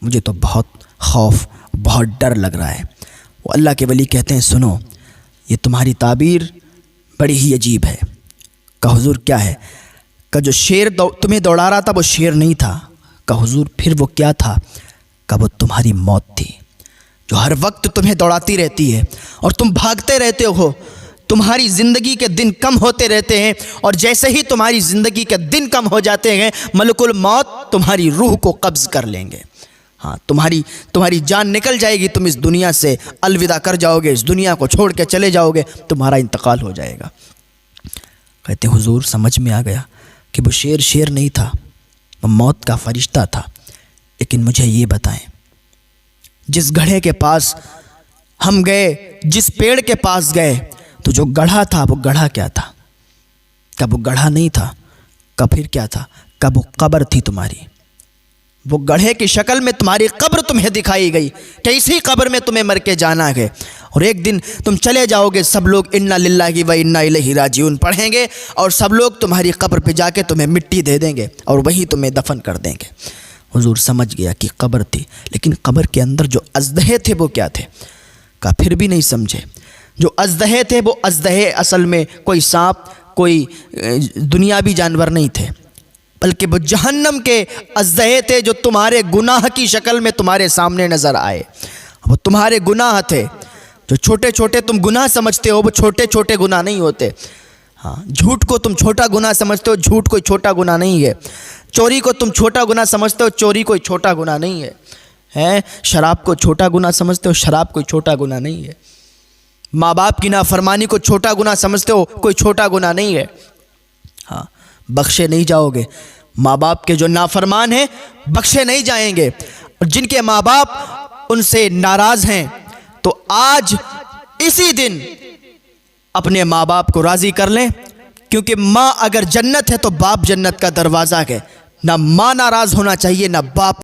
मुझे तो बहुत खौफ, बहुत डर लग रहा है। वो अल्लाह के वली कहते हैं, सुनो ये तुम्हारी ताबीर बड़ी ही अजीब है। कहा हुजूर क्या है? का जो शेर तुम्हें दौड़ा रहा था वो शेर नहीं था। कहा हुजूर फिर वो क्या था? का वो तुम्हारी मौत थी, जो हर वक्त तुम्हें दौड़ाती रहती है और तुम भागते रहते हो। तुम्हारी ज़िंदगी के दिन कम होते रहते हैं और जैसे ही तुम्हारी ज़िंदगी के दिन कम हो जाते हैं, मलकुल मौत तुम्हारी रूह को कब्ज़ कर लेंगे। हाँ, तुम्हारी जान निकल जाएगी, तुम इस दुनिया से अलविदा कर जाओगे, इस दुनिया को छोड़ के चले जाओगे, तुम्हारा इंतकाल हो जाएगा। कहते हुजूर समझ में आ गया कि वो शेर नहीं था, वो मौत का फरिश्ता था। लेकिन मुझे ये बताएं, जिस गड्ढे के पास हम गए, जिस पेड़ के पास गए, तो जो गड्ढा था वो गड्ढा क्या था? कब वो गड्ढा नहीं था? कब फिर क्या था? कब वो कब्र थी तुम्हारी। वो गड्ढे की शक्ल में तुम्हारी कब्र तुम्हें दिखाई गई कि इसी कब्र में तुम्हें मर के जाना है और एक दिन तुम चले जाओगे। सब लोग इन्ना लिल्लाहि व इन्ना इलैहि राजिऊन पढ़ेंगे और सब लोग तुम्हारी कब्र पे जाके तुम्हें मिट्टी दे देंगे और वहीं तुम्हें दफन कर देंगे। हुजूर समझ गया कि कब्र थी, लेकिन कब्र के अंदर जो अजदहे थे वो क्या थे? का फिर भी नहीं समझे। जो अजदहे थे वो अजदहे असल में कोई सांप, कोई दुनियावी जानवर नहीं थे, बल्कि वो जहन्नम के अजदहे थे जो तुम्हारे गुनाह की शक्ल में तुम्हारे सामने नज़र आए। वो तुम्हारे गुनाह थे, जो छोटे छोटे तुम गुनाह समझते हो वो छोटे छोटे गुनाह नहीं होते। हाँ, झूठ को तुम छोटा गुनाह समझते हो, झूठ कोई छोटा गुनाह नहीं है। चोरी को तुम छोटा गुनाह समझते हो, चोरी कोई छोटा गुनाह नहीं है। हैं, शराब को छोटा गुनाह समझते हो, शराब कोई छोटा गुनाह नहीं है। माँ बाप की नाफरमानी को छोटा गुनाह समझते हो, कोई छोटा गुनाह नहीं है। हाँ, बख्शे नहीं जाओगे। माँ बाप के जो नाफरमान हैं बख्शे नहीं जाएंगे, और जिनके माँ बाप उनसे नाराज़ हैं तो आज इसी दिन अपने माँ बाप को राज़ी कर लें, क्योंकि माँ अगर जन्नत है तो बाप जन्नत का दरवाज़ा है। ना माँ नाराज़ होना चाहिए, ना बाप।